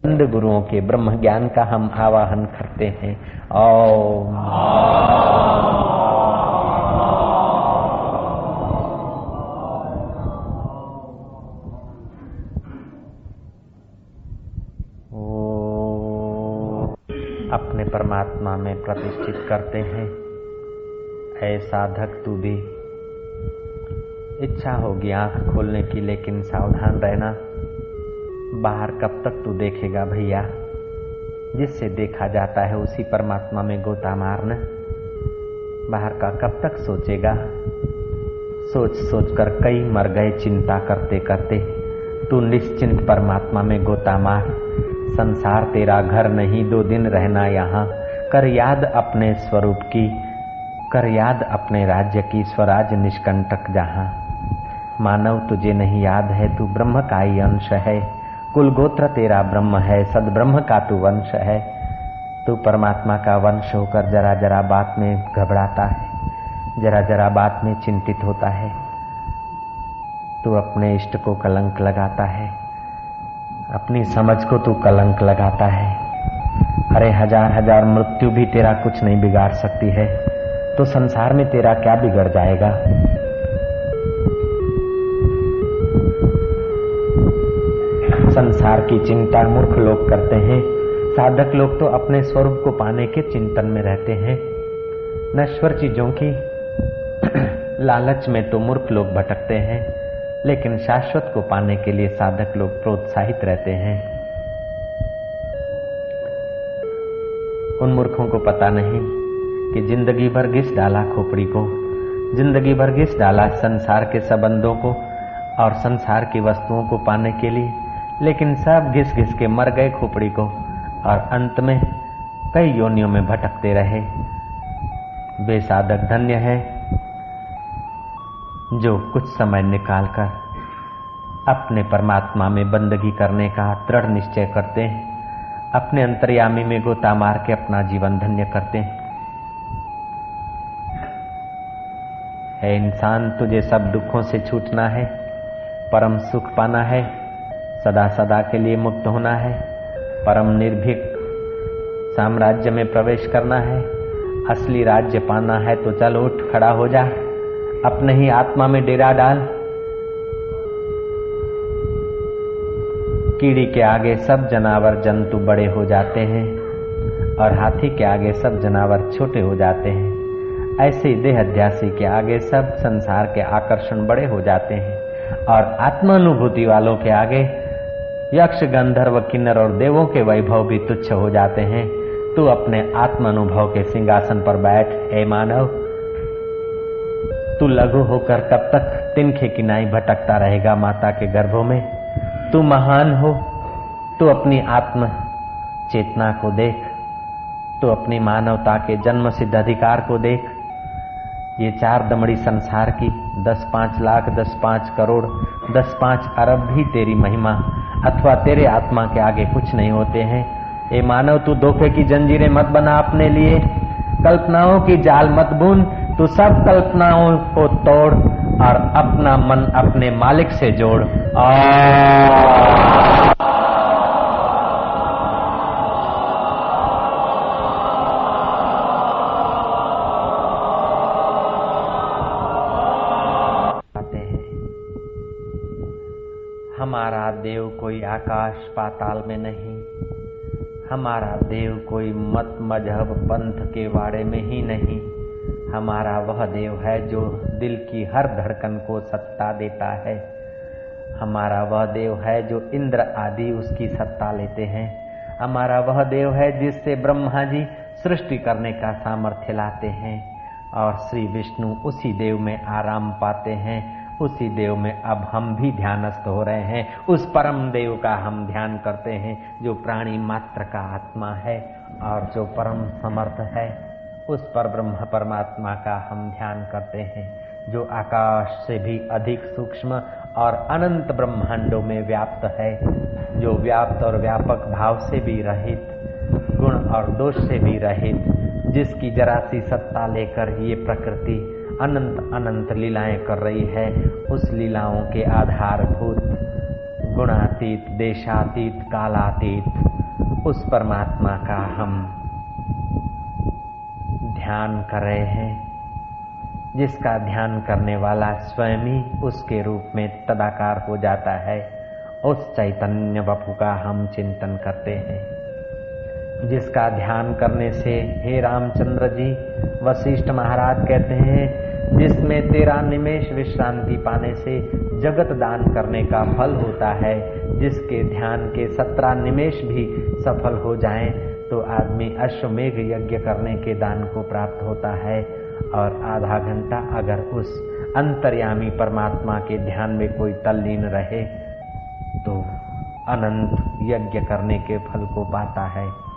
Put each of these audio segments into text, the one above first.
बंद गुरुओं के ब्रह्म ज्ञान का हम आवाहन करते हैं। ओम। अपने परमात्मा में प्रतिष्ठित करते हैं। ऐ साधक तू भी इच्छा होगी आंख खोलने की, लेकिन सावधान रहना। बाहर कब तक तू देखेगा भैया? जिससे देखा जाता है उसी परमात्मा में गोता मारना। बाहर का कब तक सोचेगा? सोच सोच कर कई मर गए चिंता करते करते। तू निश्चिंत परमात्मा में गोता मार। संसार तेरा घर नहीं, 2 दिन रहना यहाँ। कर याद अपने स्वरूप की, कर याद अपने राज्य की, स्वराज निष्कंटक जहाँ। मानव तुझे नहीं याद है, तू ब्रह्म का ही अंश है। कुल गोत्र तेरा ब्रह्म है, सद्ब्रह्म का तू वंश है। तू परमात्मा का वंश होकर जरा जरा बात में घबराता है, जरा जरा बात में चिंतित होता है। तू अपने इष्ट को कलंक लगाता है, अपनी समझ को तू कलंक लगाता है। अरे हजार हजार मृत्यु भी तेरा कुछ नहीं बिगाड़ सकती है, तो संसार में तेरा क्या बिगड़ जाएगा? संसार की चिंता मूर्ख लोग करते हैं। साधक लोग तो अपने स्वरूप को पाने के चिंतन में रहते हैं। नश्वर चीजों की लालच में तो मूर्ख लोग भटकते हैं, लेकिन शाश्वत को पाने के लिए साधक लोग प्रोत्साहित रहते हैं। उन मूर्खों को पता नहीं कि जिंदगी भर घिस डाला खोपड़ी को, जिंदगी भर घिस डाला संसार के संबंधों को और संसार की वस्तुओं को पाने के लिए, लेकिन सब घिस घिस के मर गए खोपड़ी को और अंत में कई योनियों में भटकते रहे। बेसाधक धन्य है जो कुछ समय निकालकर अपने परमात्मा में बंदगी करने का दृढ़ निश्चय करते हैं, अपने अंतर्यामी में गोता मार के अपना जीवन धन्य करते हैं। है इंसान, तुझे सब दुखों से छूटना है, परम सुख पाना है, सदा सदा के लिए मुक्त होना है, परम निर्भीक साम्राज्य में प्रवेश करना है, असली राज्य पाना है। तो चल उठ खड़ा हो जा, अपने ही आत्मा में डेरा डाल। कीड़ी के आगे सब जनावर जंतु बड़े हो जाते हैं और हाथी के आगे सब जनावर छोटे हो जाते हैं। ऐसे देहाध्यासी के आगे सब संसार के आकर्षण बड़े हो जाते हैं और आत्मानुभूति वालों के आगे यक्ष गंधर्व किन्नर और देवों के वैभव भी तुच्छ हो जाते हैं। तू अपने आत्मानुभव के सिंहासन पर बैठ। हे मानव, तू लघु होकर कब तक तिनके किनाई भटकता रहेगा माता के गर्भों में? तू महान हो, तू अपनी आत्म चेतना को देख, तू अपनी मानवता के जन्म सिद्ध अधिकार को देख। ये 4 दमड़ी संसार की 10-5 लाख 10-5 करोड़ 10-5 अरब भी तेरी महिमा अथवा तेरे आत्मा के आगे कुछ नहीं होते हैं। ए मानव, तू धोखे की जंजीरें मत बना अपने लिए, कल्पनाओं की जाल मत बुन। तू सब कल्पनाओं को तोड़ और अपना मन अपने मालिक से जोड़। हमारा देव कोई आकाश पाताल में नहीं, हमारा देव कोई मत मजहब पंथ के वाड़े में ही नहीं। हमारा वह देव है जो दिल की हर धड़कन को सत्ता देता है। हमारा वह देव है जो इंद्र आदि उसकी सत्ता लेते हैं। हमारा वह देव है जिससे ब्रह्मा जी सृष्टि करने का सामर्थ्य लाते हैं और श्री विष्णु उसी देव में आराम पाते हैं। उसी देव में अब हम भी ध्यानस्थ हो रहे हैं। उस परम देव का हम ध्यान करते हैं जो प्राणी मात्र का आत्मा है और जो परम समर्थ है। उस पर ब्रह्म परमात्मा का हम ध्यान करते हैं जो आकाश से भी अधिक सूक्ष्म और अनंत ब्रह्मांडों में व्याप्त है, जो व्याप्त और व्यापक भाव से भी रहित, गुण और दोष से भी रहित, जिसकी जरा सी सत्ता लेकर ये प्रकृति अनंत अनंत लीलाएं कर रही है। उस लीलाओं के आधारभूत गुणातीत, देशातीत, कालातीत उस परमात्मा का हम ध्यान कर रहे हैं, जिसका ध्यान करने वाला स्वयं ही उसके रूप में तदाकार हो जाता है। उस चैतन्य वपु का हम चिंतन करते हैं, जिसका ध्यान करने से, हे रामचंद्र जी, वशिष्ठ महाराज कहते हैं, जिसमें 13 निमेष विश्रांति पाने से जगत दान करने का फल होता है, जिसके ध्यान के 17 निमेष भी सफल हो जाएं तो आदमी अश्वमेघ यज्ञ करने के दान को प्राप्त होता है। और आधा घंटा अगर उस अंतर्यामी परमात्मा के ध्यान में कोई तल्लीन रहे तो अनंत यज्ञ करने के फल को पाता है।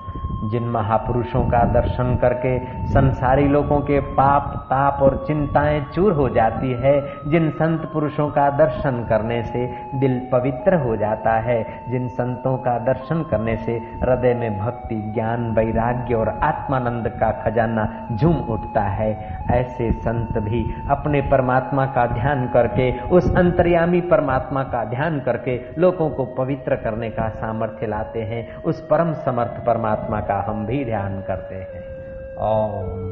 जिन महापुरुषों का दर्शन करके संसारी लोगों के पाप, ताप और चिंताएं दूर हो जाती है, जिन संत पुरुषों का दर्शन करने से दिल पवित्र हो जाता है, जिन संतों का दर्शन करने से हृदय में भक्ति, ज्ञान, वैराग्य और आत्मानंद का खजाना झूम उठता है, ऐसे संत भी अपने परमात्मा का ध्यान करके, उस अंतर्यामी परमात्मा का ध्यान करके लोगों को पवित्र करने का सामर्थ्य लाते हैं। उस परम समर्थ परमात्मा का हम भी ध्यान करते हैं। ओम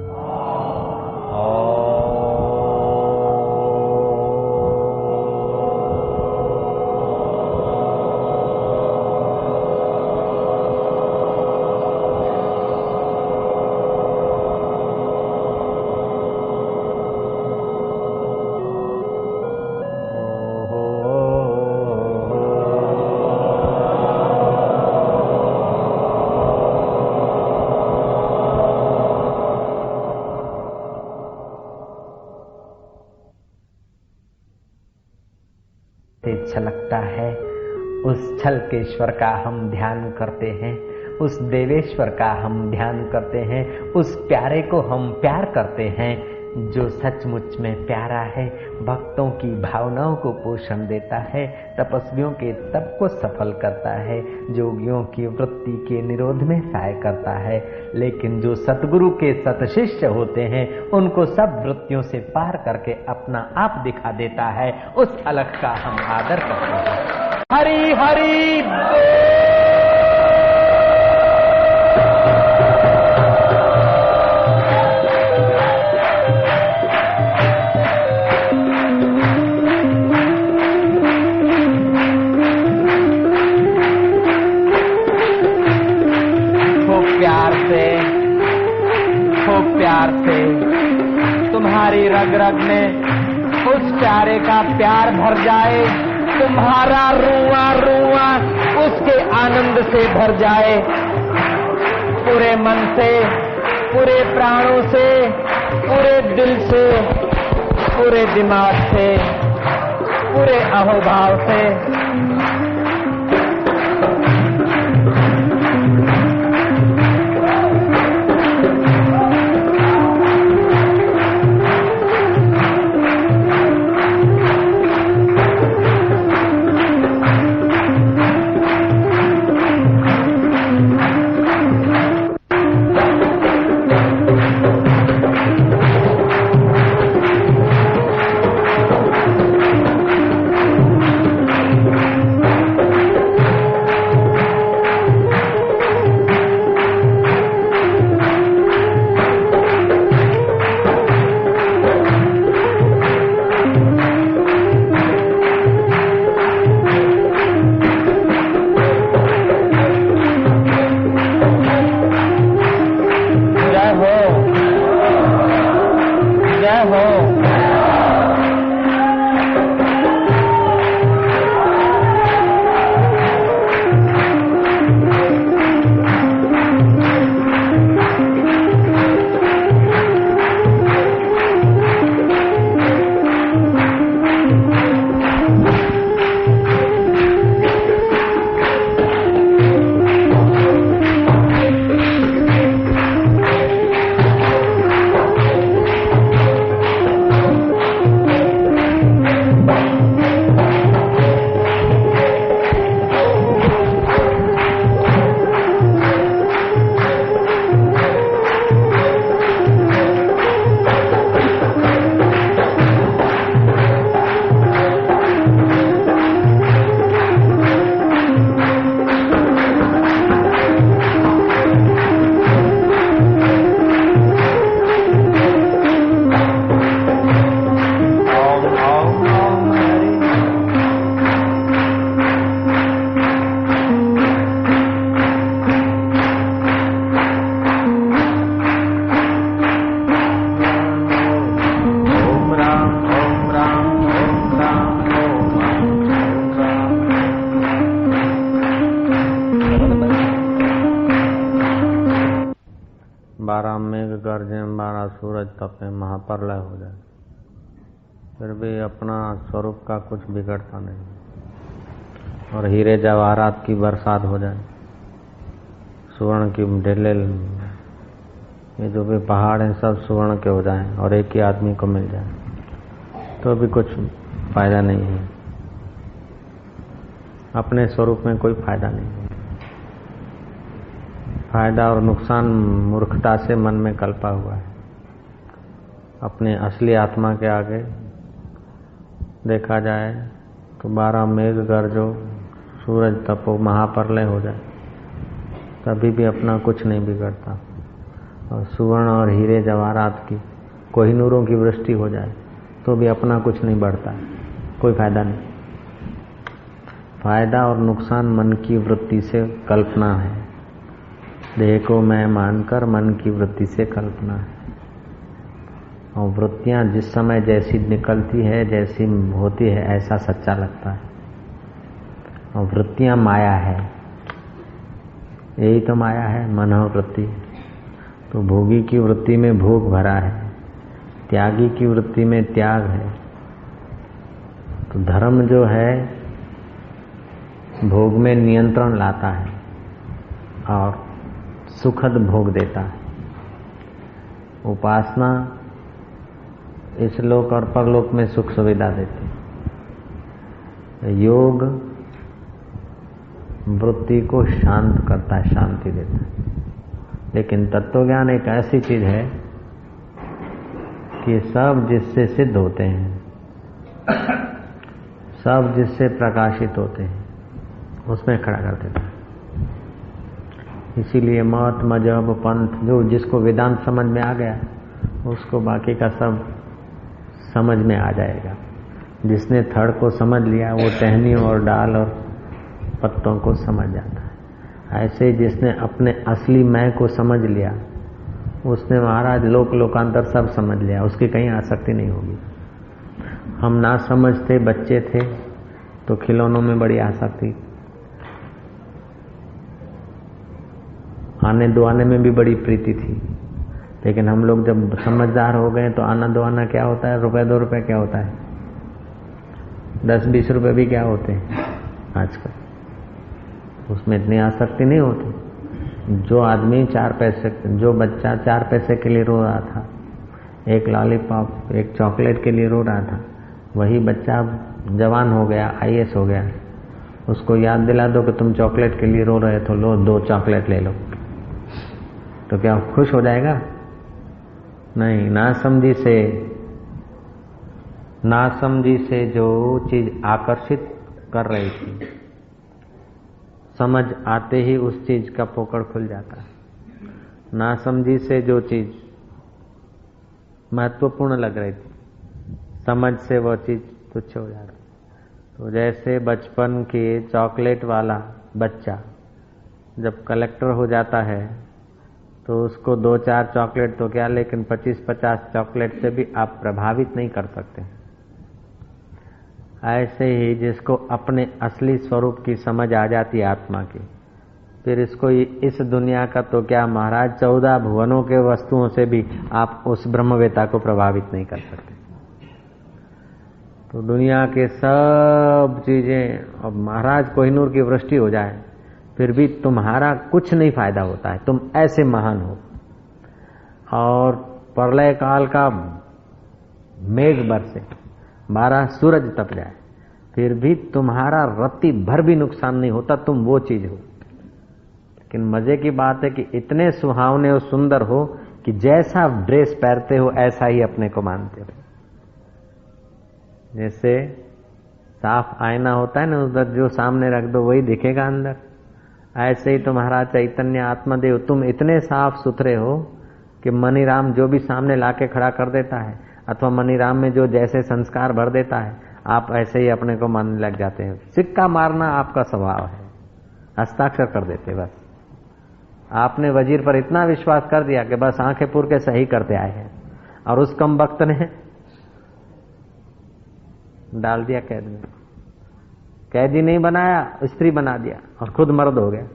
छलकता है, उस छलकेश्वर का हम ध्यान करते हैं, उस देवेश्वर का हम ध्यान करते हैं, उस प्यारे को हम प्यार करते हैं जो सचमुच में प्यारा है, भक्तों की भावनाओं को पोषण देता है, तपस्वियों के तप को सफल करता है, जोगियों की वृत्ति के निरोध में सहाय करता है। लेकिन जो सतगुरु के सतशिष्य होते हैं उनको सब वृत्तियों से पार करके अपना आप दिखा देता है। उस अलख का हम आदर करते हैं। हरि हरि प्यार से तुम्हारी रग रग में उस प्यारे का प्यार भर जाए, तुम्हारा रुआ रुआ उसके आनंद से भर जाए। पूरे मन से, पूरे प्राणों से, पूरे दिल से, पूरे दिमाग से, पूरे अहोभाव से 12 मेघ गरजे, 12 सूरज तपे, महाप्रलय हो जाए, फिर भी अपना स्वरूप का कुछ बिगड़ता नहीं। और हीरे जवाहरात की बरसात हो जाए, सुवर्ण की ढेले, ये जो भी पहाड़ हैं सब सुवर्ण के हो जाएं और एक ही आदमी को मिल जाए, तो भी कुछ फायदा नहीं है। अपने स्वरूप में कोई फायदा नहीं है। फायदा और नुकसान मूर्खता से मन में कल्पा हुआ है। अपने असली आत्मा के आगे देखा जाए तो 12 मेघ गरजो, सूरज तपो, महाप्रलय हो जाए, तभी भी अपना कुछ नहीं बिगड़ता। और सुवर्ण और हीरे जवाहरात की, कोहिनूरों की वृष्टि हो जाए तो भी अपना कुछ नहीं बढ़ता, कोई फायदा नहीं। फायदा और नुकसान मन की वृत्ति से कल्पना है। देह को मैं मानकर मन की वृत्ति से कल्पना है। और वृत्तियां जिस समय जैसी निकलती है, जैसी होती है, ऐसा सच्चा लगता है। और वृत्तियां माया है, यही तो माया है, मनोवृत्ति। तो भोगी की वृत्ति में भोग भरा है, त्यागी की वृत्ति में त्याग है। तो धर्म जो है भोग में नियंत्रण लाता है और सुखद भोग देता है। उपासना इस लोक और परलोक में सुख सुविधा देती है। योग वृत्ति को शांत करता है, शांति देता है। लेकिन तत्वज्ञान एक ऐसी चीज है कि सब जिससे सिद्ध होते हैं, सब जिससे प्रकाशित होते हैं, उसमें खड़ा कर देता है। इसीलिए मत, मजहब, पंथ, जो जिसको वेदांत समझ में आ गया उसको बाकी का सब समझ में आ जाएगा। जिसने थड़ को समझ लिया वो टहनियों और डाल और पत्तों को समझ जाता है। ऐसे ही जिसने अपने असली मैं को समझ लिया उसने महाराज लोक लोकांतर सब समझ लिया, उसकी कहीं आसक्ति नहीं होगी। हम ना समझते बच्चे थे तो खिलौनों में बड़ी आसक्ति, आने दुआने में भी बड़ी प्रीति थी। लेकिन हम लोग जब समझदार हो गए तो आना दुआना क्या होता है, रुपए 2 रुपए क्या होता है, 10-20 रुपए भी क्या होते हैं आजकल, उसमें इतनी आसक्ति नहीं होती। जो आदमी 4 पैसे, जो बच्चा 4 पैसे के लिए रो रहा था, एक लॉलीपॉप, एक चॉकलेट के लिए रो रहा था, वही बच्चा जवान हो गया, IAS हो गया, उसको याद दिला दो कि तुम चॉकलेट के लिए रो रहे तो लो 2 चॉकलेट ले लो, तो क्या खुश हो जाएगा? नहीं। नासमझी से जो चीज आकर्षित कर रही थी, समझ आते ही उस चीज का पोकड़ खुल जाता है। नासमझी से जो चीज महत्वपूर्ण लग रही थी, समझ से वो चीज तुच्छ हो जाती। तो जैसे बचपन के चॉकलेट वाला बच्चा जब कलेक्टर हो जाता है तो उसको 2-4 चॉकलेट तो क्या, लेकिन 25-50 चॉकलेट से भी आप प्रभावित नहीं कर सकते। ऐसे ही जिसको अपने असली स्वरूप की समझ आ जाती है आत्मा की, फिर इसको इस दुनिया का तो क्या महाराज 14 भुवनों के वस्तुओं से भी आप उस ब्रह्मवेता को प्रभावित नहीं कर सकते। तो दुनिया के सब चीजें, अब महाराज कोहिनूर की वृष्टि हो जाए फिर भी तुम्हारा कुछ नहीं फायदा होता है, तुम ऐसे महान हो। और प्रलय काल का मेघ बरसे, 12 सूरज तप जाए, फिर भी तुम्हारा रत्ती भर भी नुकसान नहीं होता, तुम वो चीज हो। लेकिन मजे की बात है कि इतने सुहावने और सुंदर हो कि जैसा ड्रेस पहनते हो ऐसा ही अपने को मानते हो। जैसे साफ आईना होता है ना, उधर जो सामने रख दो वही दिखेगा अंदर, ऐसे ही तुम्हारा चैतन्य आत्मदेव, तुम इतने साफ सुथरे हो कि मनीराम जो भी सामने लाके खड़ा कर देता है, अथवा मनीराम में जो जैसे संस्कार भर देता है, आप ऐसे ही अपने को मानने लग जाते हैं। सिक्का मारना आपका स्वभाव है, हस्ताक्षर कर देते बस। आपने वजीर पर इतना विश्वास कर दिया कि बस आंखें पूर के सही करते आए हैं, और उस कम वक्त ने डाल दिया कैद में। कैदी नहीं बनाया, स्त्री बना दिया और खुद मर्द हो गया।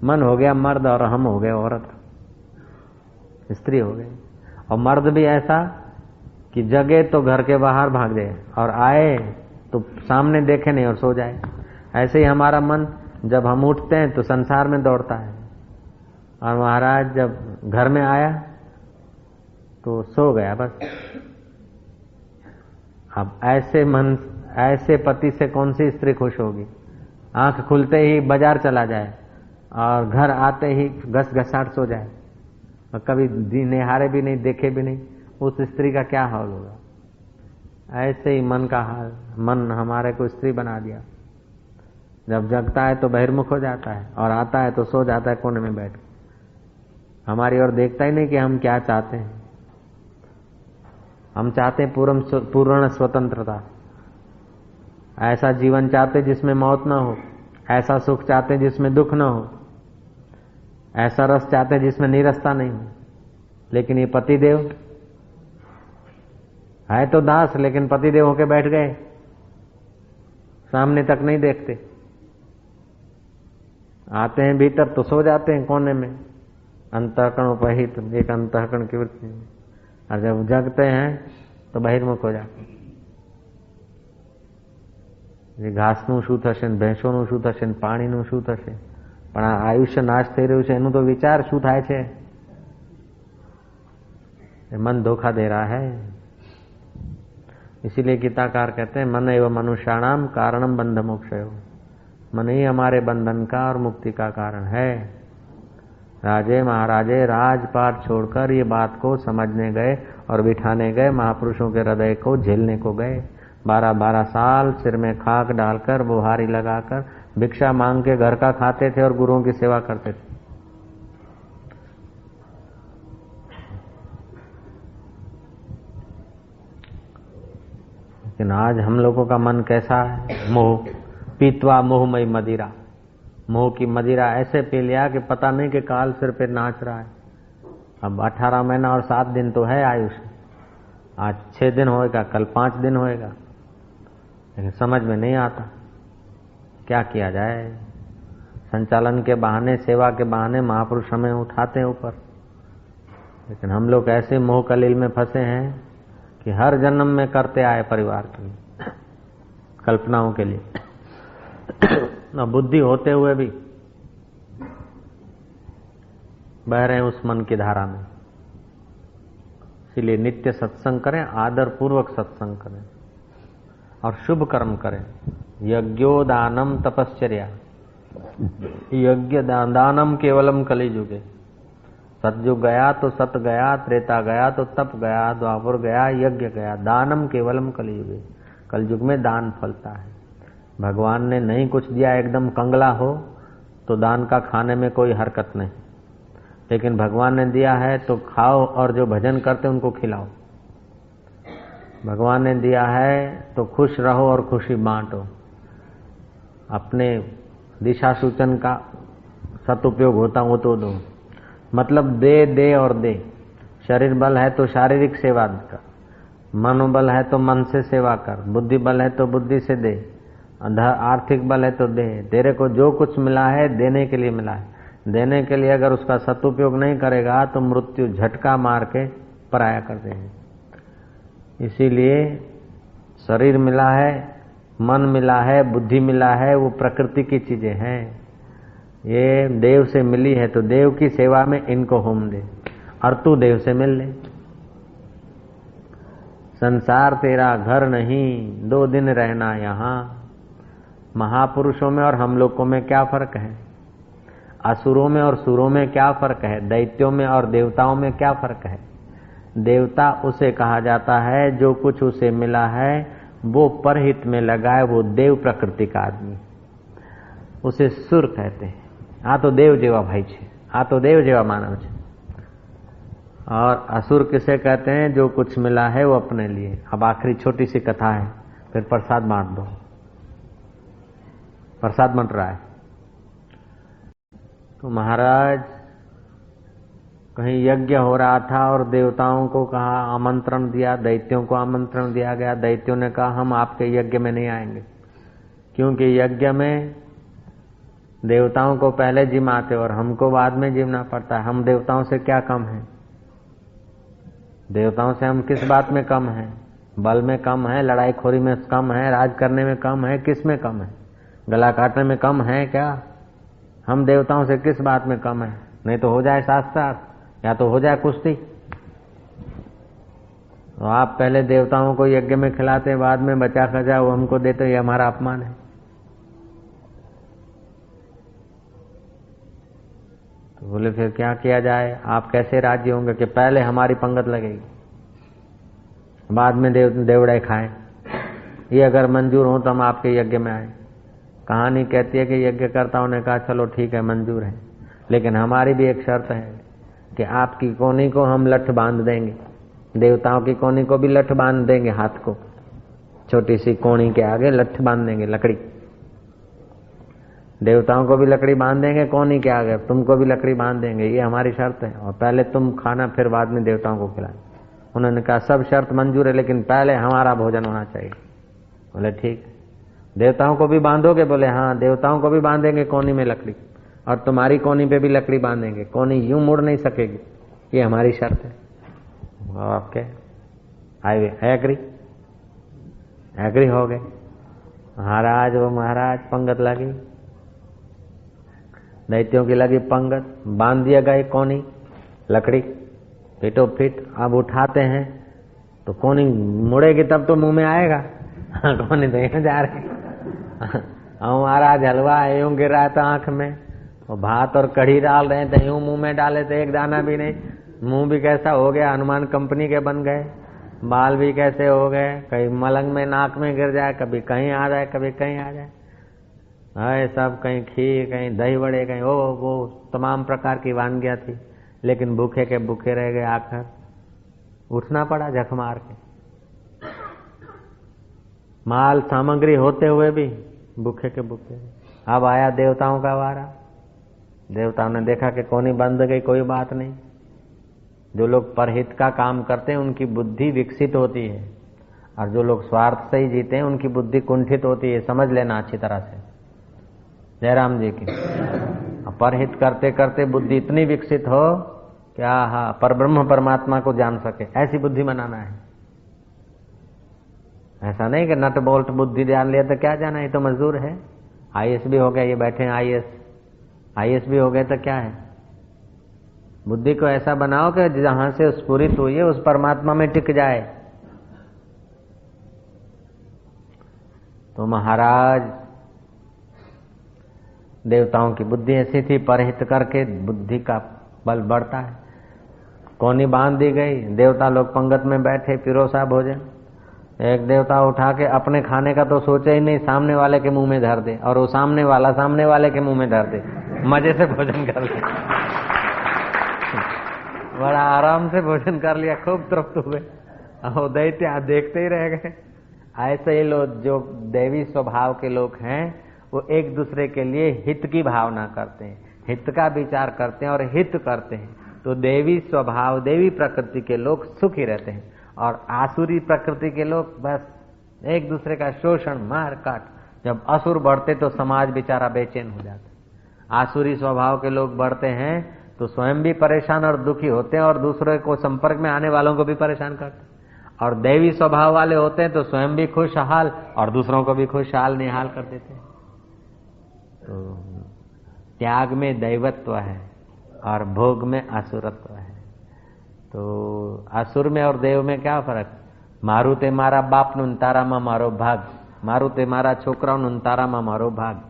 मन हो गया मर्द और हम हो गए औरत। स्त्री हो गई। और मर्द भी ऐसा कि जगे तो घर के बाहर भाग जाए और आए तो सामने देखे नहीं और सो जाए। ऐसे ही हमारा मन जब हम उठते हैं तो संसार में दौड़ता है, और महाराज जब घर में आया तो सो गया बस। अब ऐसे मन, ऐसे पति से कौन सी स्त्री खुश होगी? आंख खुलते ही बाजार चला जाए और घर आते ही घस घसाट सो जाए, और कभी निहारे भी नहीं, देखे भी नहीं, उस स्त्री का क्या हाल होगा? ऐसे ही मन का हाल, मन हमारे को स्त्री बना दिया। जब जगता है तो बहिर्मुख हो जाता है और आता है तो सो जाता है कोने में बैठ, हमारी ओर देखता ही नहीं कि हम क्या चाहते हैं। हम चाहते हैं पूर्ण स्वतंत्रता, ऐसा जीवन चाहते जिसमें मौत न हो, ऐसा सुख चाहते जिसमें दुख न हो, ऐसा रस चाहते जिसमें नीरसता नहीं हो। लेकिन ये पतिदेव है तो दास, लेकिन पतिदेव होके बैठ गए, सामने तक नहीं देखते। आते हैं भीतर तो सो जाते हैं कोने में, अंतःकरण उपहित, एक अंतःकरण की वृत्ति, और जब जगते हैं तो बहिर्मुख हो जाते हैं। ये घासનું શું થશે, ભેંસોનું શું થશે, પાણીનું શું થશે, પણ આ આયુષ્ય નાશ થઈ રહ્યું છે એનું તો વિચાર શું થાય છે? मन धोखा दे रहा है। इसीलिए गीताकार कहते हैं मन एवं मनुष्याणाम कारणम बंध मोक्षयो, मन ही हमारे बंधन का और मुक्ति का कारण है। राजे महाराजे राजपाट छोड़कर ये बात को समझने गए और बिठाने गए, महापुरुषों के हृदय को झेलने को गए। 12-12 साल सिर में खाक डालकर, बुहारी लगाकर भिक्षा मांग के घर का खाते थे और गुरुओं की सेवा करते थे। लेकिन आज हम लोगों का मन कैसा है? मोह पीतवा मोहमयी मदिरा, मोह की मदिरा ऐसे पी लिया कि पता नहीं कि काल सिर पे नाच रहा है। अब 18 महीना और 7 दिन तो है आयुष, आज 6 दिन होएगा, कल 5 दिन होएगा, लेकिन समझ में नहीं आता क्या किया जाए। संचालन के बहाने, सेवा के बहाने महापुरुष हमें उठाते हैं ऊपर, लेकिन हम लोग ऐसे मोह कलील में फंसे हैं कि हर जन्म में करते आए परिवार के लिए, कल्पनाओं के लिए, न बुद्धि होते हुए भी बह रहे हैं उस मन की धारा में। इसलिए नित्य सत्संग करें, आदर पूर्वक सत्संग करें और शुभ कर्म करें। यज्ञो दानम तपश्चर्या, यज्ञ दानम केवलम कलिजुगे। सतयुग गया तो सत गया, त्रेता गया तो तप गया, द्वापर गया यज्ञ गया, दानम केवलम कलियुगे। कलयुग में दान फलता है। भगवान ने नहीं कुछ दिया, एकदम कंगला हो तो दान का खाने में कोई हरकत नहीं, लेकिन भगवान ने दिया है तो खाओ और जो भजन करते उनको खिलाओ। भगवान ने दिया है तो खुश रहो और खुशी बांटो। अपने दिशा सूचन का सदुपयोग होता हो तो दो, मतलब दे दे और दे। शरीर बल है तो शारीरिक सेवा कर, मनोबल है तो मन से सेवा कर, बुद्धि बल है तो बुद्धि से दे, आर्थिक बल है तो दे। तेरे को जो कुछ मिला है देने के लिए मिला है। देने के लिए अगर उसका सदुपयोग नहीं करेगा तो मृत्यु झटका मार के पराया कर देंगे। इसीलिए शरीर मिला है, मन मिला है, बुद्धि मिला है, वो प्रकृति की चीजें हैं। ये देव से मिली है तो देव की सेवा में इनको होम दे और तू देव से मिल ले। संसार तेरा घर नहीं, 2 दिन रहना यहाँ। महापुरुषों में और हम लोगों में क्या फर्क है? असुरों में और सुरों में क्या फर्क है? दैत्यों में और देवताओं में क्या फर्क है? देवता उसे कहा जाता है जो कुछ उसे मिला है वो परहित में लगाए, वो देव प्रकृति का आदमी, उसे सुर कहते हैं। आ तो देव जेवा भाई छे, आ तो देव जेवा मानव छे। और असुर किसे कहते हैं? जो कुछ मिला है वो अपने लिए। अब आखिरी छोटी सी कथा है, फिर प्रसाद बांट दो। प्रसाद बंट रहा है तो महाराज कहीं यज्ञ हो रहा था और देवताओं को कहा, आमंत्रण दिया, दैत्यों को आमंत्रण दिया गया। दैत्यों ने कहा हम आपके यज्ञ में नहीं आएंगे, क्योंकि यज्ञ में देवताओं को पहले जिमाते और हमको बाद में जिमना पड़ता है। हम देवताओं से क्या कम है? देवताओं से हम किस बात में कम हैं? बल में कम है, लड़ाई खोरी में कम है, राज करने में कम है, किस में कम है? गला काटने में कम है क्या? हम देवताओं से किस बात में कम है? नहीं तो हो जाए शास्त्रार्थ, या तो हो जाए कुश्ती। तो आप पहले देवताओं को यज्ञ में खिलाते, बाद में बचा खचा वो हमको देते, ये हमारा अपमान है। तो बोले फिर क्या किया जाए? आप कैसे राजी होंगे कि पहले हमारी पंगत लगेगी, बाद में देवड़े खाएं? ये अगर मंजूर हो तो हम आपके यज्ञ में आए। कहानी कहती है कि यज्ञकर्ताओं ने कहा चलो ठीक है, मंजूर है, लेकिन हमारी भी एक शर्त है कि आपकी कोनी को हम लठ बांध देंगे, देवताओं की कोनी को भी लठ बांध देंगे, हाथ को छोटी सी कोनी के आगे लठ बांध देंगे, लकड़ी। देवताओं को भी लकड़ी बांध देंगे कोनी के आगे, तुमको भी लकड़ी बांध देंगे, ये हमारी शर्त है। और पहले तुम खाना, फिर बाद में देवताओं को खिलाए। उन्होंने कहा सब शर्त मंजूर है, लेकिन पहले हमारा भोजन होना चाहिए। बोले ठीक। देवताओं को भी बांधोगे? बोले हाँ, देवताओं को भी बांधेंगे कोनी में लकड़ी, और तुम्हारी कोनी पे भी लकड़ी बांधेंगे, कोनी यूं मुड़ नहीं सकेगी, ये हमारी शर्त है। आपके आई एग्री? एग्री हो गए महाराज। वो महाराज पंगत लगी, दैत्यों की लगी पंगत, बांध दिया गई कोनी लकड़ी फिटो फिट। अब उठाते हैं तो कोनी मुड़ेगी तब तो मुंह में आएगा, कोनी तो यहाँ जा रही। महाराज हलवा यूं गिर रहा था आंख में, और भात और कढ़ी डाल रहे थे, यूं मुंह में डाले थे, एक दाना भी नहीं। मुंह भी कैसा हो गया, हनुमान कंपनी के बन गए। बाल भी कैसे हो गए, कहीं मलंग में नाक में गिर जाए, कभी कहीं आ जाए, कभी कहीं आ जाए। है सब, कहीं खीर, कहीं दही बड़े, कहीं वो तमाम प्रकार की वानगियां थी, लेकिन भूखे के भूखे रह गए। आकर उठना पड़ा झक मार के। माल सामग्री होते हुए भी भूखे के भूखे। अब आया देवताओं का वारा। देवताओं ने देखा कि कोनी बंद गई, कोई बात नहीं। जो लोग परहित का काम करते हैं उनकी बुद्धि विकसित होती है, और जो लोग स्वार्थ से ही जीते हैं उनकी बुद्धि कुंठित होती है। समझ लेना अच्छी तरह से। जयराम जी की परहित करते करते बुद्धि इतनी विकसित हो क्या, हाँ, परब्रह्म परमात्मा को जान सके, ऐसी बुद्धि बनाना है। ऐसा नहीं कि नट बोल्ट बुद्धि जान लिया तो क्या जाना, ये तो मजदूर है। आईएएस भी हो गया, ये बैठे हैं आईएएस भी हो गए तो क्या है। बुद्धि को ऐसा बनाओ कि जहां से स्फुरित हुई है उस परमात्मा में टिक जाए। तो महाराज देवताओं की बुद्धि ऐसी थी, परहित करके बुद्धि का बल बढ़ता है। कोनी बांध दी गई, देवता लोग पंगत में बैठे, पिरोसा भोजन। एक देवता उठा के अपने खाने का तो सोचे ही नहीं, सामने वाले के मुंह में धर दे, और वो सामने वाले के मुंह में धर दे, मजे से भोजन कर ले। बड़ा आराम से भोजन कर लिया, खूब तृप्त हुए। और दैत्य देखते ही रह गए। ऐसे ही लोग, जो दैवी स्वभाव के लोग हैं, वो एक दूसरे के लिए हित की भावना करते हैं, हित का विचार करते हैं और हित करते हैं। तो देवी स्वभाव, देवी प्रकृति के लोग सुखी रहते हैं, और आसुरी प्रकृति के लोग बस एक दूसरे का शोषण, मार काट। जब असुर बढ़ते तो समाज बेचारा बेचैन हो जाता। आसुरी स्वभाव के लोग बढ़ते हैं तो स्वयं भी परेशान और दुखी होते हैं, और दूसरे को संपर्क में आने वालों को भी परेशान करते हैं। और दैवी स्वभाव वाले होते हैं तो स्वयं भी खुशहाल और दूसरों को भी खुशहाल निहाल कर देते हैं। तो त्याग में दैवत्व है और भोग में असुरत्व है। तो असुर में और देव में क्या फर्क? मारू ते मारा बाप नु तारामा मारो भाग, मारू ते मारा छोकरा नु तारामा मारो भाग।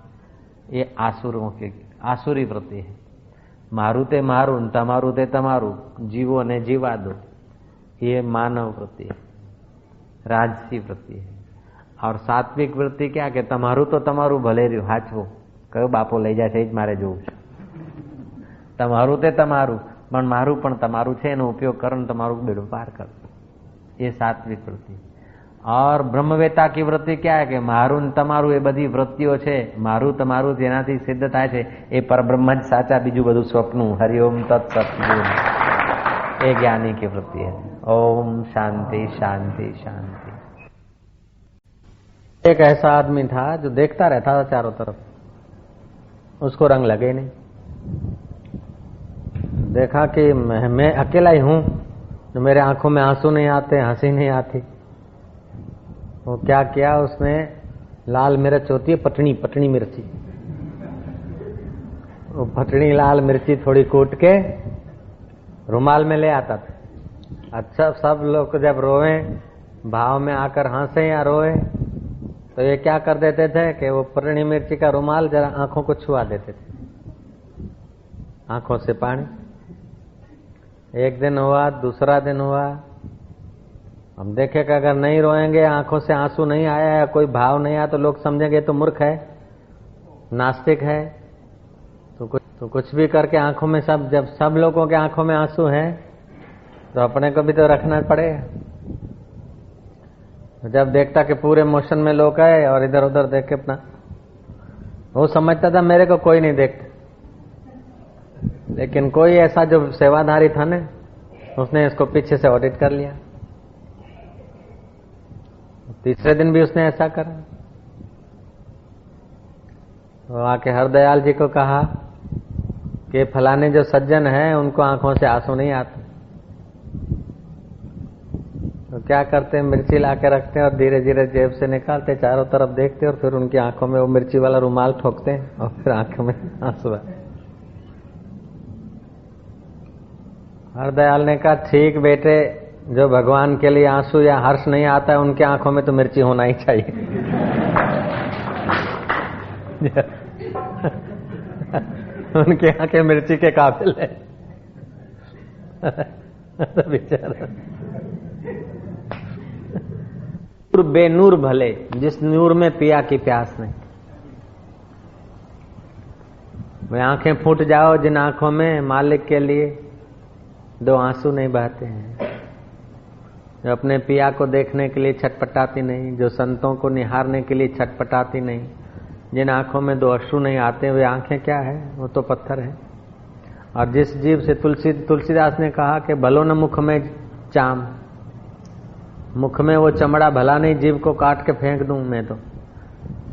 ये आसुरों की आसुरी वृत्ति है। मारू ते मारू, तमारू ते तमारू, जीवो ने जीवा दो, ये मानव वृत्ति है, राजसी वृत्ति है। और सात्विक वृत्ति क्या कि तमारू तो तमारू भले रह्યું, हाचવો કયો બાપો લઈ જાય છે જ મારે જોવું છે। તમારું તે તમારું, પણ મારું પણ તમારું છે, એનો ઉપયોગ કરો ને તમારું બેડું પાર કરો, ये सात्विक वृत्ति। और ब्रह्मवेता की वृत्ति क्या है कि मारू ने तमारू એ બધી વૃત્તિઓ છે, મારું તમારું જેનાથી સિદ્ધ થાય છે એ પરબ્રહ્મ જ સાચા, બીજું બધું સ્વપ્નું। હરિઓમ તત્સત। ये ज्ञानी की वृत्ति है। ओम शांति शांति शांति। एक ऐसा आदमी था जो देखता रहता था चारों तरफ, उसको रंग लगे नहीं। देखा कि मैं अकेला ही हूं, तो मेरे आंखों में आंसू नहीं आते, हंसी नहीं आती। वो क्या किया उसने, लाल मिर्च होती है पटनी मिर्ची, वो पटनी लाल मिर्ची थोड़ी कूट के रुमाल में ले आता था। अच्छा, सब लोग जब रोए, भाव में आकर हंसे या रोए, तो ये क्या कर देते थे कि वो पटनी मिर्ची का रुमाल जरा आंखों को छुआ देते थे, आंखों से पानी। एक दिन हुआ, दूसरा दिन हुआ, हम देखे कि अगर नहीं रोएंगे, आंखों से आंसू नहीं आया या कोई भाव नहीं आया, तो लोग समझेंगे तो मूर्ख है, नास्तिक है। तो कुछ भी करके आंखों में जब सब लोगों के आंखों में आंसू है, तो अपने को भी तो रखना पड़ेगा। जब देखता कि पूरे मोशन में लोग आए और इधर उधर देख के अपना, वो समझता था मेरे को कोई नहीं देखता, लेकिन कोई ऐसा जो सेवाधारी था ना, उसने इसको पीछे से ऑडिट कर लिया। तीसरे दिन भी उसने ऐसा करा। तो आके हरदयाल जी को कहा कि फलाने जो सज्जन हैं उनको आंखों से आंसू नहीं आते। तो क्या करते हैं, मिर्ची लाके रखते हैं और धीरे धीरे जेब से निकालते, चारों तरफ देखते और फिर उनकी आंखों में वो मिर्ची वाला रुमाल ठोकते हैं और फिर आंखों में आंसू आते। हरदयाल ने कहा, ठीक बेटे, जो भगवान के लिए आंसू या हर्ष नहीं आता है, उनके आंखों में तो मिर्ची होना ही चाहिए। उनके आंखें मिर्ची के काबिल है। बेचारा बेनूर भले, जिस नूर में पिया की प्यास नहीं। वे आंखें फूट जाओ जिन आंखों में मालिक के लिए दो आंसू नहीं बहते हैं, जो अपने पिया को देखने के लिए छटपटाती नहीं, जो संतों को निहारने के लिए छटपटाती नहीं, जिन आंखों में दो अश्रु नहीं आते, वे आंखें क्या है, वो तो पत्थर है। और जिस जीव से तुलसीदास ने कहा कि भलो न मुख में चाम, मुख में वो चमड़ा भला नहीं, जीव को काट के फेंक दूं मैं तो।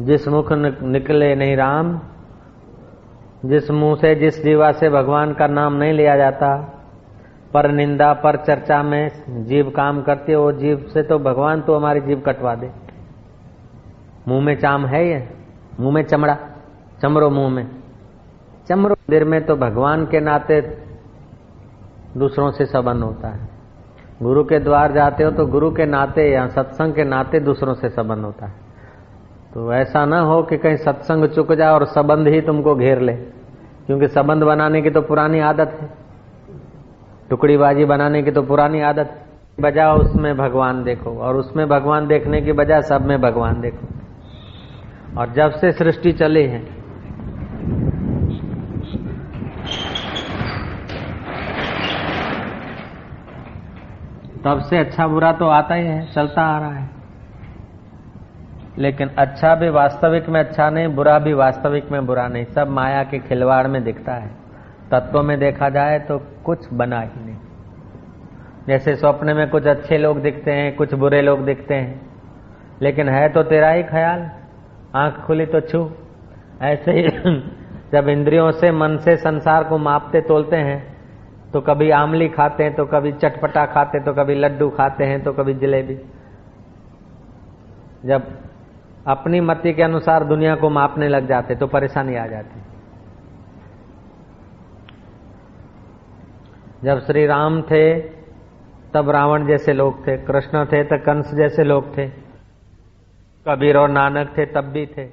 जिस मुख निकले नहीं राम, जिस मुंह से, जिस जीवा से भगवान का नाम नहीं लिया जाता, पर निंदा पर चर्चा में जीव काम करती है, वो जीव से तो भगवान तो हमारी जीव कटवा दे। मुंह में चाम है, ये मुंह में चमड़ा, चमड़ो मुंह में चमड़ो, दिल में तो भगवान के नाते दूसरों से संबंध होता है। गुरु के द्वार जाते हो तो गुरु के नाते या सत्संग के नाते दूसरों से संबंध होता है। तो ऐसा ना हो कि कहीं सत्संग चुक जाए और संबंध ही तुमको घेर ले, क्योंकि संबंध बनाने की तो पुरानी आदत है, टुकड़ीबाजी बनाने की तो पुरानी आदत है। बजाओ उसमें भगवान देखो, और उसमें भगवान देखने की बजाय सब में भगवान देखो। और जब से सृष्टि चली है, तब से अच्छा बुरा तो आता ही है, चलता आ रहा है। लेकिन अच्छा भी वास्तविक में अच्छा नहीं, बुरा भी वास्तविक में बुरा नहीं, सब माया के खिलवाड़ में दिखता है। तत्व में देखा जाए तो कुछ बना ही नहीं। जैसे स्वप्न में कुछ अच्छे लोग दिखते हैं, कुछ बुरे लोग दिखते हैं, लेकिन है तो तेरा ही ख्याल, आंख खुली तो छू। ऐसे ही जब इंद्रियों से, मन से संसार को मापते तोलते हैं, तो कभी आमली खाते हैं, तो कभी चटपटा खाते, तो कभी लड्डू खाते हैं, तो कभी जलेबी। जब अपनी मति के अनुसार दुनिया को मापने लग जाते तो परेशानी आ जाती। जब श्री राम थे तब रावण जैसे लोग थे, कृष्ण थे तो कंस जैसे लोग थे, कबीर और नानक थे तब भी थे।